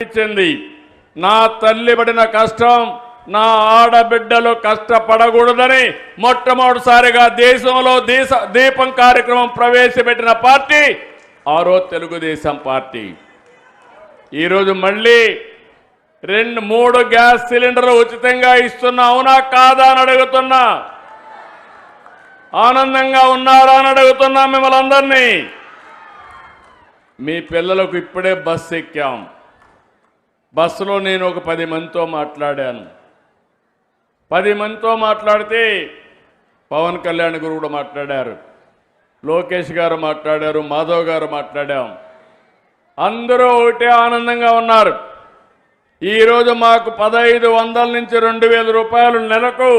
ఇచ్చింది. నా తల్లి పడిన కష్టం నా ఆడబిడ్డలు కష్టపడకూడదని మొట్టమొదటిసారిగా దేశంలో దీపం కార్యక్రమం ప్రవేశపెట్టిన పార్టీ తెలుగుదేశం పార్టీ. ఈరోజు మళ్ళీ 2-3 గ్యాస్ సిలిండర్లు ఉచితంగా ఇస్తున్నా, అవునా కాదా అని అడుగుతున్నా. ఆనందంగా ఉన్నారా అని అడుగుతున్నా మిమ్మల్ని అందరినీ. మీ పిల్లలకు ఇప్పుడే బస్సు ఎక్కాం. బస్సులో నేను ఒక 10 మందితో మాట్లాడాను. 10 మందితో మాట్లాడితే పవన్ కళ్యాణ్ గారు కూడా మాట్లాడారు, లోకేష్ గారు మాట్లాడారు, మాధవ్ గారు మాట్లాడాం. అందరూ ఒకటే ఆనందంగా ఉన్నారు. ఈరోజు మాకు 1500 నుంచి 2000 రూపాయలు నెలకు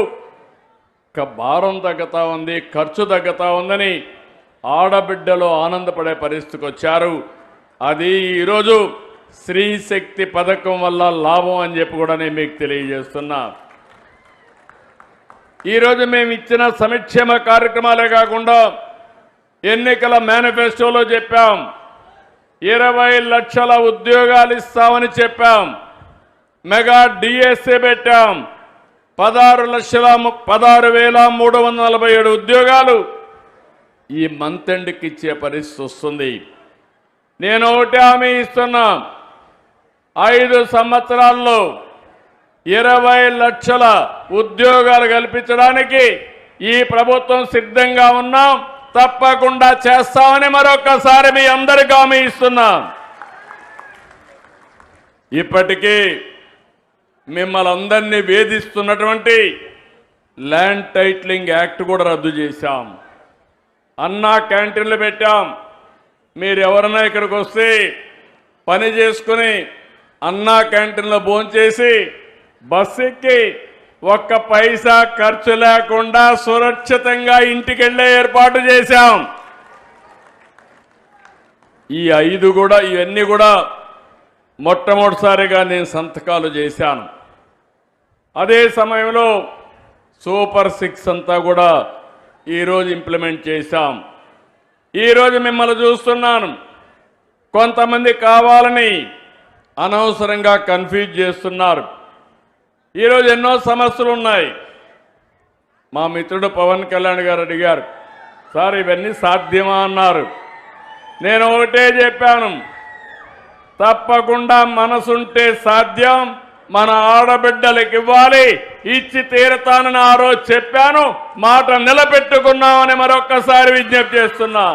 భారం తగ్గుతా ఉంది, ఖర్చు తగ్గుతా ఉందని ఆడబిడ్డలు ఆనందపడే పరిస్థితికి వచ్చారు. అది ఈరోజు స్త్రీ శక్తి పథకం వల్ల లాభం అని చెప్పి కూడా నేను మీకు తెలియజేస్తున్నా. ఈరోజు మేము ఇచ్చిన సంక్షేమ కార్యక్రమాలే కాకుండా ఎన్నికల మేనిఫెస్టోలో చెప్పాం, 20 లక్షల ఉద్యోగాలు ఇస్తామని చెప్పాం. మెగా డిఎస్ఏ పెట్టాం. 16,347 ఉద్యోగాలు ఈ మంత్ ఎండ్కి ఇచ్చే పరిస్థితి వస్తుంది. నేను ఒకటి హామీ ఇస్తున్నా, 5 సంవత్సరాల్లో 20 లక్షల ఉద్యోగాలు కల్పించడానికి ఈ ప్రభుత్వం సిద్ధంగా ఉన్నాం. తప్పకుండా చేస్తామని మరొకసారి మీ అందరికీ హామీ ఇస్తున్నా. ఇప్పటికీ మిమ్మల్ని అందరినీ వేధిస్తున్నటువంటి ల్యాండ్ టైటిలింగ్ యాక్ట్ కూడా రద్దు చేశాం. అన్నా క్యాంటీన్లు పెట్టాం. మీరు ఎవరైనా ఇక్కడికి వస్తే పని చేసుకుని అన్నా క్యాంటీన్లో భోంచేసి బస్సు ఎక్కి 1 పైసా ఖర్చు లేకుండా సురక్షితంగా ఇంటికి వెళ్ళే ఏర్పాటు చేశాం. ఇవన్నీ కూడా మొట్టమొదటిసారిగా నేను సంతకాలు చేశాను. అదే సమయంలో సూపర్ 6 అంతా కూడా ఈరోజు ఇంప్లిమెంట్ చేశాం. ఈరోజు మిమ్మల్ని చూస్తున్నాను, కొంతమంది కావాలని అనవసరంగా కన్ఫ్యూజ్ చేస్తున్నారు. ఈరోజు ఎన్నో సమస్యలు ఉన్నాయి. మా మిత్రుడు పవన్ కళ్యాణ్ గారు అడిగారు, సార్ ఇవన్నీ సాధ్యమా అన్నారు. నేను ఒకటే చెప్పాను, తప్పకుండా మనసుంటే సాధ్యం. మన ఆడబిడ్డలకు ఇవ్వాలి, ఇచ్చి తీరతానని ఆ రోజు చెప్పాను. మాట నిలబెట్టుకున్నామని మరొక్కసారి విజ్ఞప్తి చేస్తున్నా.